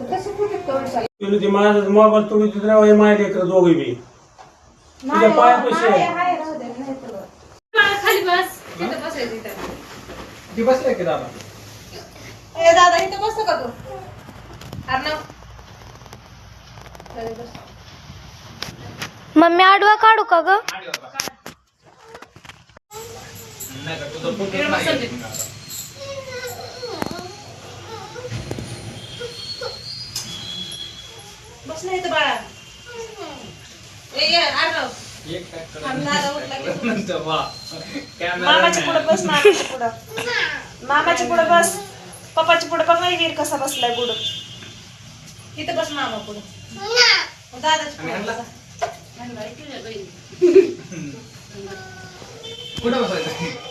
तुला ते माझा मोबाईल तुम्ही तिथे माय लेकर दोघे बी तुझ्या पाय पैसे खाली बस तिथं बसायचं इथं ती बसले की दादा ए दादा इथं बसतो का तू अर्णव मम्मी आडवा काढू का ग बस नाही इथं बाळा ए ये अर्णव मामाच्या पुढे बस मामाच्या पुढं मामाच्या पुढे बस पप्पाच्या पुढे बघ नाही वीर कसा बसलाय पुढं इथं बस मामा पुढं दादाच्या पुढे कुठं बसायचं